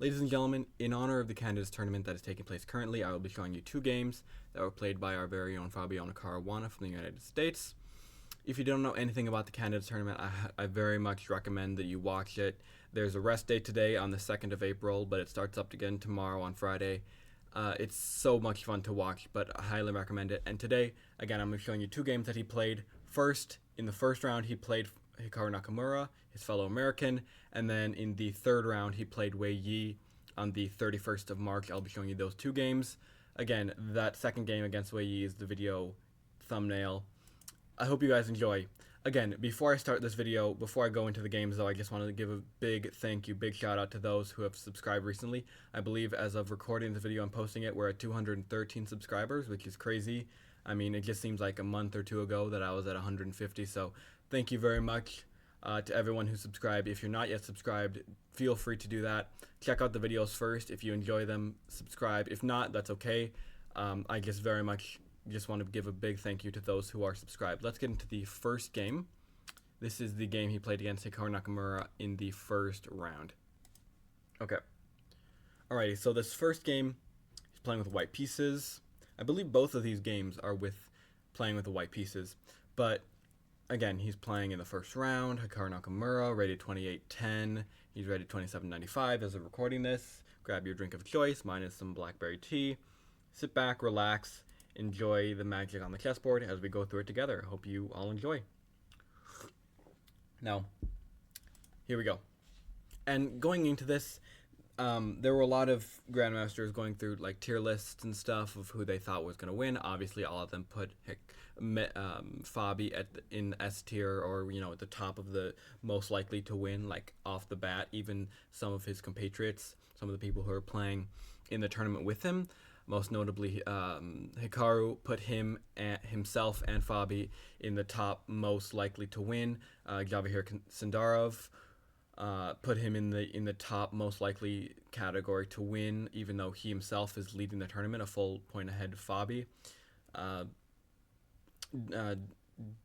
Ladies and gentlemen, in honor of the Canada's tournament that is taking place currently, I will be showing you two games that were played by our very own Fabiano Caruana from the United States. If you don't know anything about the Canada's tournament, I very much recommend that you watch it. There's a rest day today on the 2nd of April, but it starts up again tomorrow on Friday. It's so much fun to watch, but I highly recommend it. And today, again, I'm showing you two games that he played. First, in the first round, he played Hikaru Nakamura, his fellow American, and then in the third round, he played Wei Yi on the 31st of March. I'll be showing you those two games. Again, that second game against Wei Yi is the video thumbnail. I hope you guys enjoy. Again, before I start this video, before I go into the games though, I just wanted to give a big thank you, big shout out to those who have subscribed recently. I believe as of recording this video and posting it, we're at 213 subscribers, which is crazy. I mean, it just seems like a month or two ago that I was at 150, so thank you very much to everyone who subscribed. If you're not yet subscribed, feel free to do that. Check out the videos first. If you enjoy them, subscribe. If not, that's okay. I just very much just want to give a big thank you to those who are subscribed. Let's get into the first game. This is the game he played against Hikaru Nakamura in the first round. Okay. Alrighty, so this first game, he's playing with white pieces. I believe both of these games are with playing with the white pieces, but again, he's playing in the first round. Hikaru Nakamura, rated 28.10. He's rated 27.95 as of recording this. Grab your drink of choice, mine is some blackberry tea. Sit back, relax, enjoy the magic on the chessboard as we go through it together. Hope you all enjoy. Now, here we go. And going into this, there were a lot of grandmasters going through like tier lists and stuff of who they thought was going to win. Obviously, all of them put Fabi in S tier, or at the top of the most likely to win, like off the bat. Even some of his compatriots, some of the people who are playing in the tournament with him, most notably Hikaru, put himself and Fabi in the top most likely to win. Javier Sandarov put him in the top most likely category to win, even though he himself is leading the tournament a full point ahead of Fabi.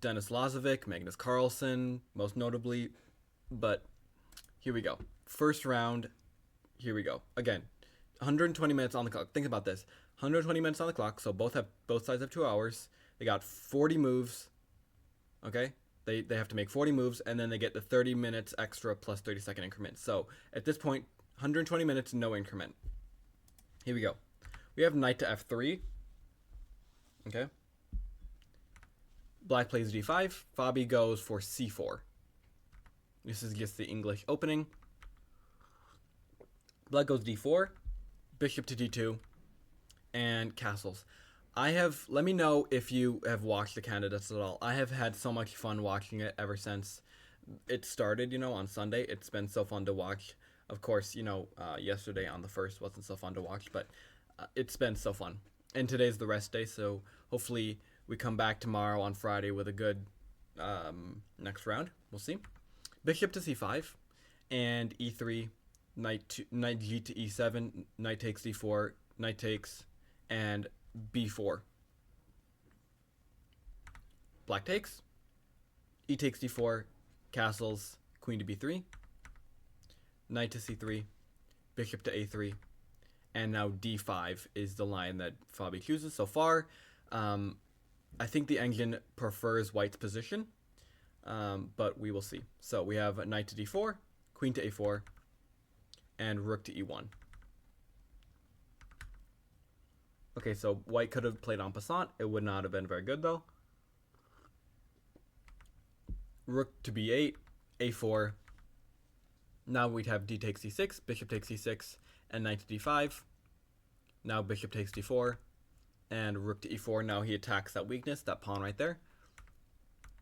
Denis Lazovic, Magnus Carlsen, most notably. But here we go. First round, here we go. Again, 120 minutes on the clock. Think about this. 120 minutes on the clock, so both sides have 2 hours. They got 40 moves. Okay? They have to make 40 moves, and then they get the 30 minutes extra plus 30-second increments. So at this point, 120 minutes, no increment. Here we go. We have knight to f3. Okay? Black plays d5. Fabi goes for c4. This is just the English opening. Black goes d4. Bishop to d2. And castles. Let me know if you have watched the candidates at all. I have had so much fun watching it ever since it started, on Sunday. It's been so fun to watch. Of course, yesterday on the 1st wasn't so fun to watch, but it's been so fun. And today's the rest day, so hopefully we come back tomorrow on Friday with a good next round. We'll see. Bishop to c5 and e3, knight g to e7, knight takes d4, knight takes, and b4. Black takes, e takes d4, castles, queen to b3, knight to c3, bishop to a3, and now d5 is the line that Fabi chooses. So far, I think the engine prefers white's position, but we will see. So we have knight to d4, queen to a4, and rook to e1. Okay, so white could have played en passant. It would not have been very good, though. Rook to b8, a4. Now we'd have d takes c6, bishop takes c6, and knight to d5. Now bishop takes d4, and rook to e4. Now he attacks that weakness, that pawn right there.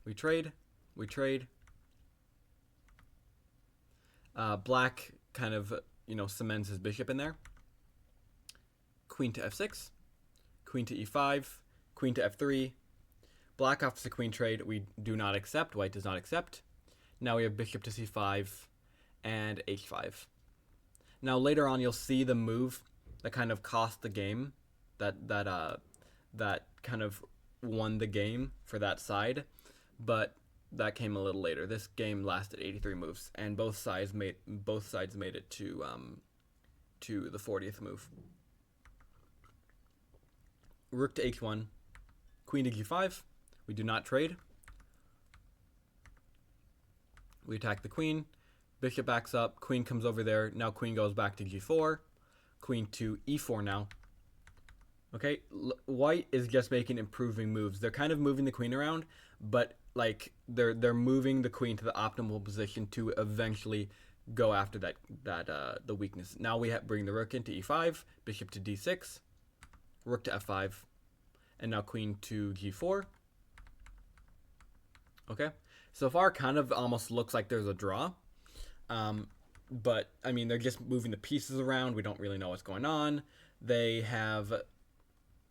We trade. Black kind of, cements his bishop in there. Queen to f6. Queen to e5, queen to f3. Black offers a queen trade. We do not accept. White does not accept. Now we have bishop to c5 and h5. Now later on you'll see the move that kind of cost the game, that kind of won the game for that side, but that came a little later. This game lasted 83 moves, and both sides made it to to the 40th move. Rook to h1, queen to g5. We do not trade. We attack the queen. Bishop backs up. Queen comes over there. Now queen goes back to g4. Queen to e4 now. Okay, white is just making improving moves. They're kind of moving the queen around, but like they're moving the queen to the optimal position to eventually go after the weakness. Now we bring the rook into e5, bishop to d6, rook to f5, and now queen to g4. Okay, so far kind of almost looks like there's a draw, but I mean they're just moving the pieces around. We don't really know what's going on. They have,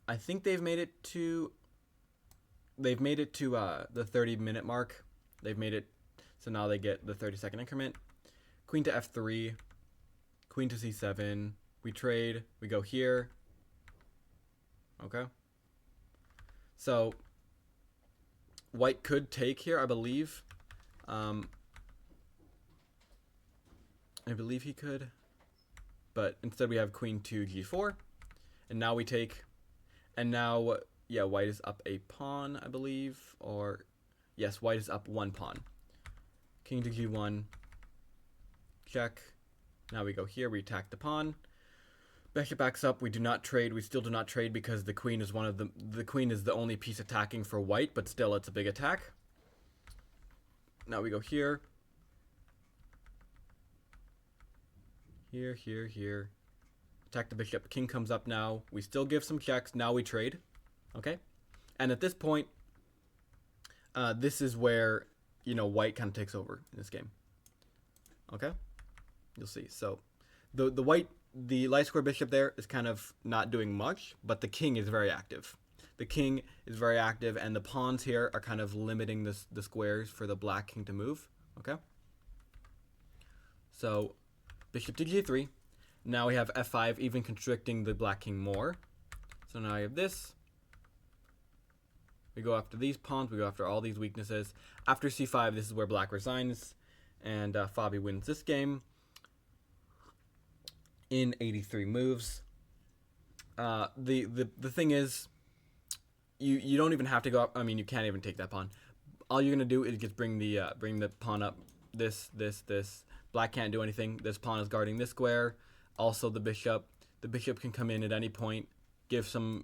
I think they've made it to the 30-minute mark. They've made it so now they get the 30-second increment. Queen to f3, queen to c7. We trade. We go here. Okay. So white could take here, I believe. I believe he could, but instead we have queen to g4, and now we take, and now yeah, white is up a pawn, I believe, or yes, white is up one pawn. King to g1, check. Now we go here, we attack the pawn. Bishop backs up. We do not trade. We still do not trade because the queen is the queen is the only piece attacking for white, but still it's a big attack. Now we go here. Here, here, here. Attack the bishop. King comes up now. We still give some checks. Now we trade. Okay? And at this point, this is where, you know, white kind of takes over in this game. Okay? You'll see. So, the light square bishop there is kind of not doing much, but the king is very active. The king is very active, and the pawns here are kind of limiting the squares for the black king to move. Okay? So, bishop to g3. Now we have f5, even constricting the black king more. So now I have this. We go after these pawns. We go after all these weaknesses. After c5, this is where black resigns, and Fabi wins this game in 83 moves. The thing is, you don't even have to go up. I mean, you can't even take that pawn. All you're gonna do is just bring the pawn up. This. Black can't do anything. This pawn is guarding this square. Also the bishop. The bishop can come in at any point, give some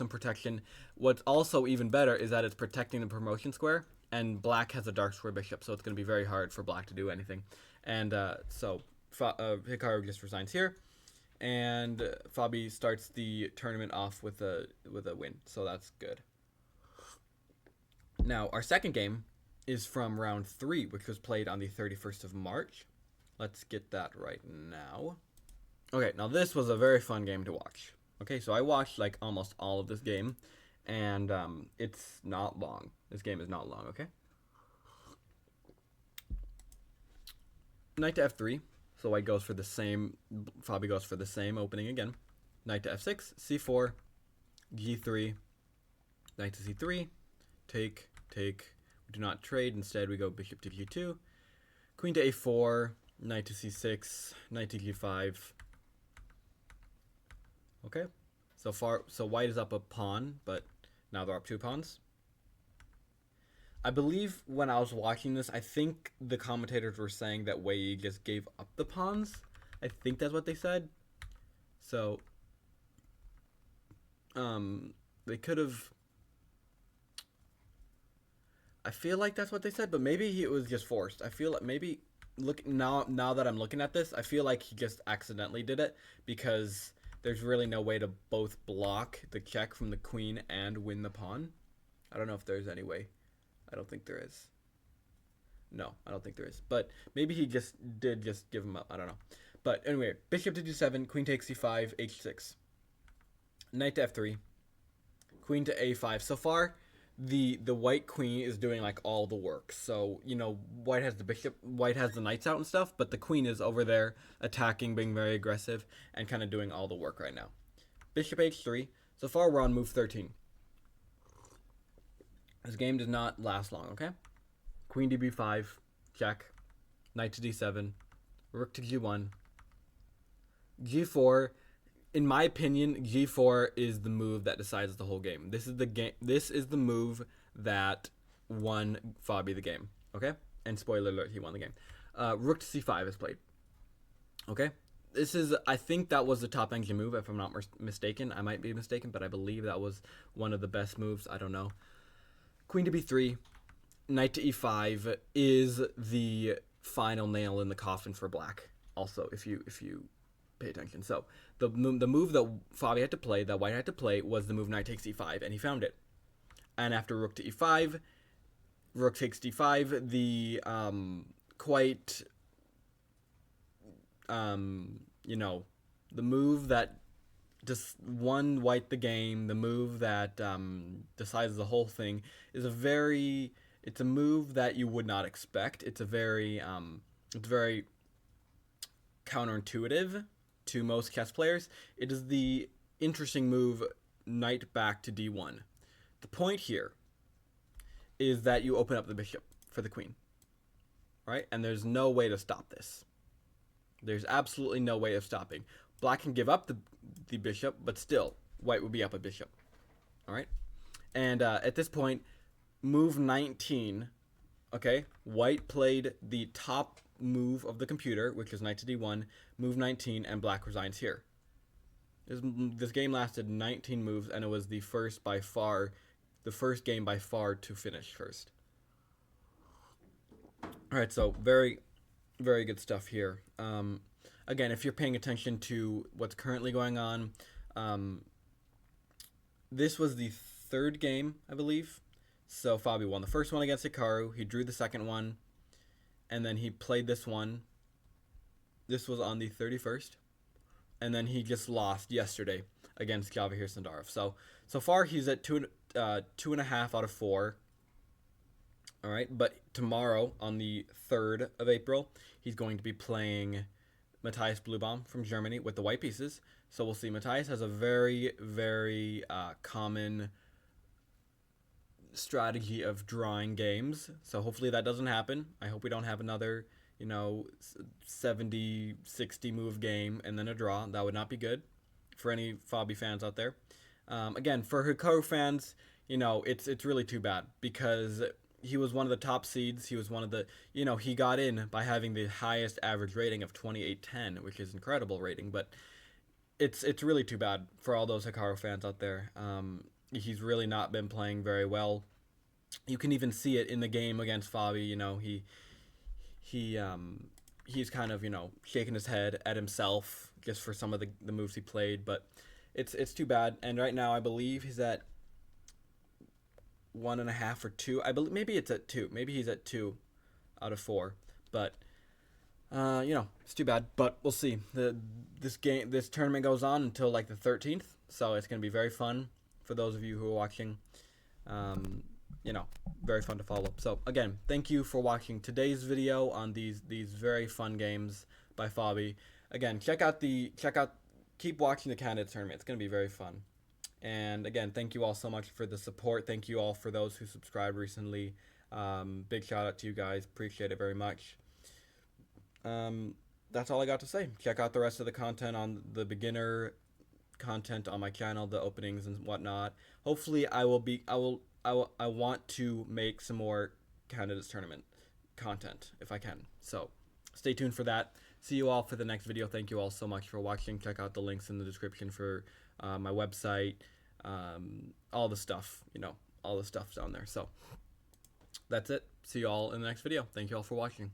protection. What's also even better is that it's protecting the promotion square, and black has a dark square bishop, so it's going to be very hard for black to do anything. And so Hikaru just resigns here, and Fabi starts the tournament off with a win, so that's good. Now our second game is from round 3, which was played on the 31st of March. Let's get that right now. Okay, now this was a very fun game to watch. Okay, so I watched like almost all of this game, and it's not long. This game is not long, okay? Knight to f3, so white goes for the same, Fabi goes for the same opening again. Knight to f6, c4, g3, knight to c3, take. We do not trade, instead we go bishop to g2, queen to a4, knight to c6, knight to g5. Okay, so white is up a pawn, but now they're up 2 pawns. I believe when I was watching this, I think the commentators were saying that Wei just gave up the pawns. I think that's what they said. So, they could have. I feel like that's what they said, but maybe it was just forced. I feel like maybe now that I'm looking at this, I feel like he just accidentally did it because there's really no way to both block the check from the queen and win the pawn. I don't know if there's any way. I don't think there is. No, I don't think there is. But maybe he just give him up. I don't know. But anyway, bishop to d7, queen takes c5, h6. Knight to f3, queen to a5. So far, the white queen is doing like all the work. So, you know, white has the bishop, white has the knights out and stuff, but the queen is over there attacking, being very aggressive, and kind of doing all the work right now. Bishop h3. So far, we're on move 13. This game does not last long, okay? Queen to b5, check. Knight to d7, rook to g1, G4, in my opinion, G4 is the move that decides the whole game. This is the game. This is the move that won Fabi the game. Okay, and spoiler alert, he won the game. Rook to C5 is played. Okay, this is. I think that was the top engine move, if I'm not mistaken. I might be mistaken, but I believe that was one of the best moves. I don't know. Queen to B3, knight to E5 is the final nail in the coffin for black. Also, if you pay attention. So the move that Fabi had to play, that white had to play, was the move knight takes e5, and he found it. And after rook to e5, rook takes d5, the quite you know, the move that just won white the game, the move that decides the whole thing, is it's a move that you would not expect. It's very counterintuitive to most chess players. It is the interesting move knight back to d1. The point here is that you open up the bishop for the queen, right? And there's no way to stop this. There's absolutely no way of stopping. Black can give up the bishop, but still, white would be up a bishop. All right? And at this point, move 19, okay? White played the top move of the computer, which is knight to d1, move 19, and black resigns here. This game lasted 19 moves, and it was the first game by far to finish first. All right, so very, very good stuff here. Again, if you're paying attention to what's currently going on, this was the third game, I believe. So Fabi won the first one against Hikaru. He drew the second one, and then he played this one. This was on the 31st, and then he just lost yesterday against Javier Sandarov. So far he's at 2.5 out of 4. All right, but tomorrow on the 3rd of April, he's going to be playing Matthias Bluebaum from Germany with the white pieces. So we'll see. Matthias has a very, very common strategy of drawing games. So hopefully that doesn't happen. I hope we don't have another, 70, 60 move game and then a draw. That would not be good for any Fabi fans out there. Again, for Hikaru fans, it's really too bad because he was one of the top seeds. He was one of the, he got in by having the highest average rating of 2810, which is incredible rating, but it's really too bad for all those Hikaru fans out there. He's really not been playing very well. You can even see it in the game against Fabi. He's kind of, shaking his head at himself just for some of the moves he played, but it's too bad. And right now I believe he's at 1.5 or 2. I believe maybe it's at 2. Maybe he's at 2 out of 4. But it's too bad. But we'll see. This tournament goes on until like the 13th, so it's gonna be very fun for those of you who are watching. Very fun to follow. So again, thank you for watching today's video on these very fun games by Fabi. Again, keep watching the Candidates tournament. It's gonna be very fun. And again, thank you all so much for the support. Thank you all for those who subscribed recently. Big shout out to you guys. Appreciate it very much. That's all I got to say. Check out the rest of the content on the beginner content on my channel, the openings and whatnot. Hopefully I want to make some more Candidates tournament content if I can. So stay tuned for that. See you all for the next video. Thank you all so much for watching. Check out the links in the description for my website, all the stuff, all the stuff's down there. So that's it. See you all in the next video. Thank you all for watching.